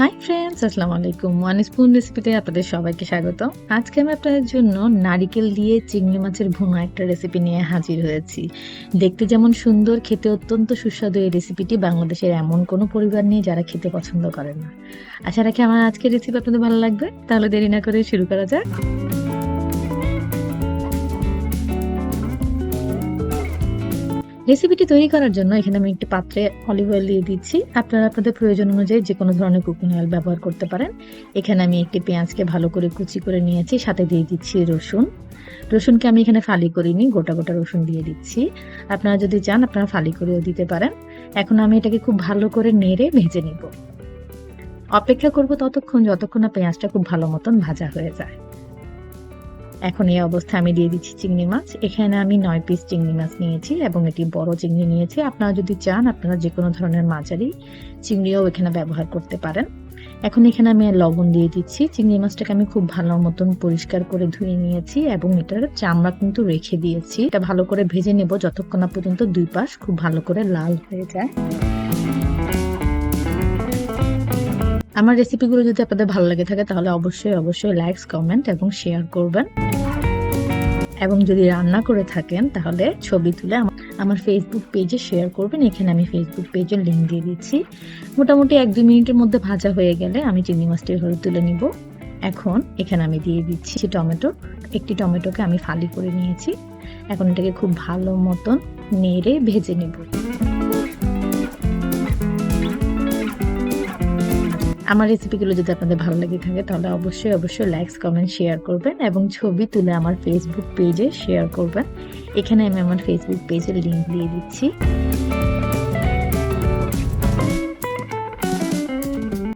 Hi friends, আসসালামু আলাইকুম। One spoon রেসিপিতে আপনাদের সবাইকে স্বাগত। আজকে আমি আপনাদের জন্য নারিকেল দিয়ে চিংড়ি মাছের ভুনা একটা রেসিপি নিয়ে হাজির হয়েছি। দেখতে যেমন সুন্দর, খেতে অত্যন্ত সুস্বাদু এই রেসিপিটি বাংলাদেশের এমন কোনো পরিবার নেই যারা খেতে পছন্দ করেন না। আশা রাখি আমার আজকের রেসিপি আপনাদের ভালো লাগবে। তাহলে দেরি না করে শুরু করা যাক। রেসিপিটি তৈরি করার জন্য এখানে আমি একটি পাত্রে অলিভ অয়েল দিয়ে দিচ্ছি। আপনারা আপনাদের প্রয়োজন অনুযায়ী যে কোনো ধরনের কুকিং অয়েল ব্যবহার করতে পারেন। এখানে আমি একটি পেঁয়াজকে ভালো করে কুচি করে নিয়েছি, সাথে দিয়ে দিচ্ছি রসুন। রসুনকে আমি এখানে ফালি করিনি, গোটা গোটা রসুন দিয়ে দিচ্ছি। আপনারা যদি চান আপনারা ফালি করেও দিতে পারেন। এখন আমি এটাকে খুব ভালো করে নেড়ে ভেজে নিব। অপেক্ষা করব ততক্ষণ যতক্ষণ না পেঁয়াজটা খুব ভালো মতন ভাজা হয়ে যায়। এখন এই অবস্থায় আমি দিয়ে দিচ্ছি চিংড়ি মাছ। এখানে আমি 9 পিস চিংড়ি মাছ নিয়েছি এবং এটি বড় চিংড়ি নিয়েছি। আপনারা যদি চান আপনারা যে কোনো ধরনের মাঝারি চিংড়িও এখানে ব্যবহার করতে পারেন। এখন এখানে আমি লবণ দিয়ে দিচ্ছি। চিংড়ি মাছটাকে আমি খুব ভালো মতন পরিষ্কার করে ধুয়ে নিয়েছি এবং এটার চামড়া কিন্তু রেখে দিয়েছি। এটা ভালো করে ভেজে নেব যতক্ষণ না পর্যন্ত দুই পাশ খুব ভালো করে লাল হয়ে যায়। আমার রেসিপিগুলো যদি আপনাদের ভালো লাগে থাকে তাহলে অবশ্যই লাইক, কমেন্ট এবং শেয়ার করবেন। এবং যদি রান্না করে থাকেন তাহলে ছবি তুলে আমার ফেসবুক পেজে শেয়ার করবেন। এখানে আমি ফেসবুক পেজের লিংক দিয়ে দিচ্ছি। মোটামুটি 1-2 মিনিটের মধ্যে ভাজা হয়ে গেলে আমি চিংড়ি মাছটি এভাবে তুলে নিব। এখন এখানে আমি দিয়ে দিচ্ছি টমেটো। একটি টমেটোকে আমি ফালি করে নিয়েছি। এখন এটাকে খুব ভালো মতন নেড়ে ভেজে নেব। আমার রেসিপিগুলো যদি আপনাদের ভালো লেগে থাকে তাহলে অবশ্যই লাইক, কমেন্ট, শেয়ার করবেন এবং ছবি তুলে আমার ফেসবুক পেজে শেয়ার করবেন। এখানে আমি আমার ফেসবুক পেজের লিংক দিয়ে দিচ্ছি।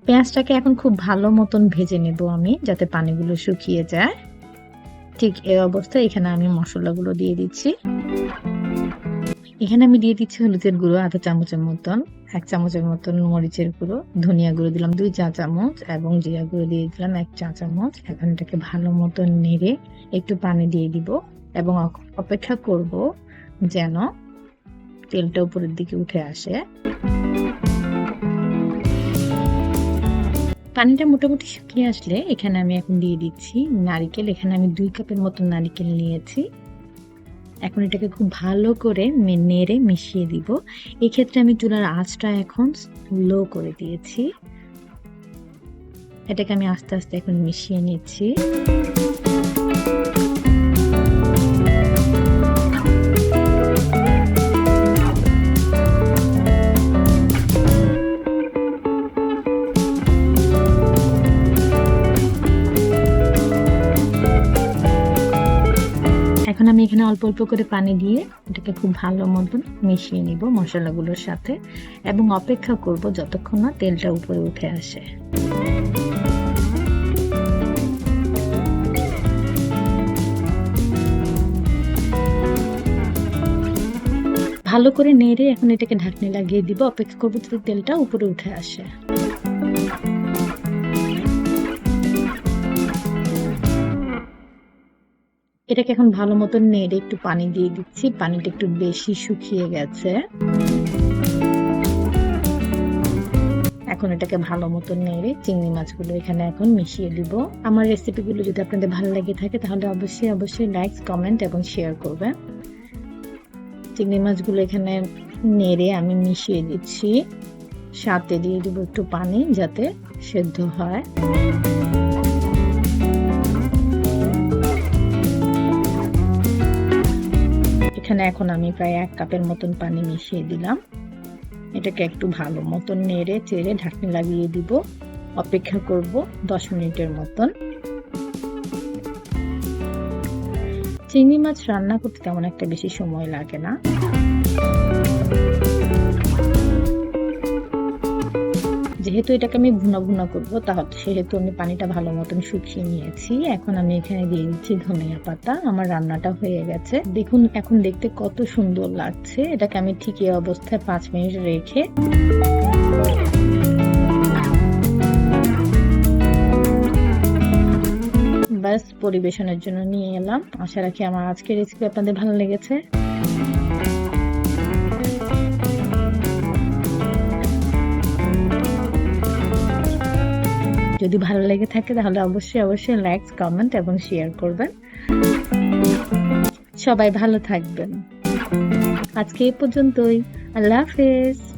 পেঁয়াজটাকে এখন খুব ভালো মতন ভেজে নেব আমি, যাতে পানিগুলো শুকিয়ে যায়। ঠিক এই অবস্থায় এখানে আমি মশলাগুলো দিয়ে দিচ্ছি। এখানে আমি দিয়ে দিচ্ছি হলুদের গুঁড়ো আধা চামচের মতন, 1 চামচের মতন মরিচের গুঁড়ো, ধনিয়া গুঁড়ো দিলাম 2 চা চামচ এবং জিরা গুঁড়ো দিয়ে দিলাম 1 চা চামচ। এখন এটাকে ভালো মতন নেড়ে একটু পানি দিয়ে দিব এবং অপেক্ষা করব যেন তেলটা উপরের দিকে উঠে আসে। পানিটা মোটামুটি শুকিয়ে আসলে এখানে আমি এখন দিয়ে দিচ্ছি নারিকেল। এখানে আমি 2 কাপের মতন নারিকেল নিয়েছি। এখন এটাকে খুব ভালো করে নেড়ে মিশিয়ে দিব। এক্ষেত্রে আমি চুলার আঁচটা এখন লো করে দিয়েছি। এটাকে আমি আস্তে আস্তে এখন মিশিয়ে নিচ্ছি। এখন আমি এখানে অল্প অল্প করে পানি দিয়ে এটাকে খুব ভালো মতন মিশিয়ে নিব মশলাগুলোর সাথে এবং অপেক্ষা করব যতক্ষণ না তেলটা উপরে উঠে আসে। ভালো করে নেড়ে এখন এটাকে ঢাকনি লাগিয়ে দিব। অপেক্ষা করব যাতে তেলটা উপরে উঠে আসে। এটাকে এখন ভালো মতন নেড়ে একটু পানি দিয়ে দিচ্ছি। পানিটা একটু বেশি শুকিয়ে গেছে। এখন এটাকে ভালো মতন নেড়ে চিংড়ি মাছগুলো এখানে এখন মিশিয়ে দিব। আমার রেসিপিগুলো যদি আপনাদের ভালো লাগে থাকে তাহলে অবশ্যই লাইক, কমেন্ট এবং শেয়ার করবেন। চিংড়ি মাছগুলো এখানে নেড়ে আমি মিশিয়ে দিচ্ছি। সাথে দিয়ে দিব একটু পানি যাতে সেদ্ধ হয়। এখানে এখন আমি প্রায় 1 কাপের মতন পানি মিশিয়ে দিলাম। এটাকে একটু ভালো মতন নেড়ে চেড়ে ঢাকনি লাগিয়ে দিব। অপেক্ষা করব 10 মিনিটের মতন। চিংড়ি মাছ রান্না করতে তেমন একটা বেশি সময় লাগে না। যেহেতু এটাকে আমি ভুনা করবো সেহেতু আমি পানিটা ভালো মতন শুকিয়ে নিয়েছি। এখন আমি এখানে দিয়ে দিচ্ছি ধনিয়া পাতা। আমার রান্নাটা হয়ে গেছে। দেখুন এখন দেখতে কত সুন্দর লাগছে। এটাকে আমি ঠিক এই অবস্থায় 5 মিনিট রেখে ব্যাস পরিবেশনের জন্য নিয়ে এলাম। আশা রাখি আমার আজকের রেসিপি আপনাদের ভালো লেগেছে। যদি ভালো লেগে থাকে তাহলে অবশ্যই লাইক, কমেন্ট এবং শেয়ার করবেন। সবাই ভালো থাকবেন। আজকে এই পর্যন্তই। আল্লাহ হাফেজ।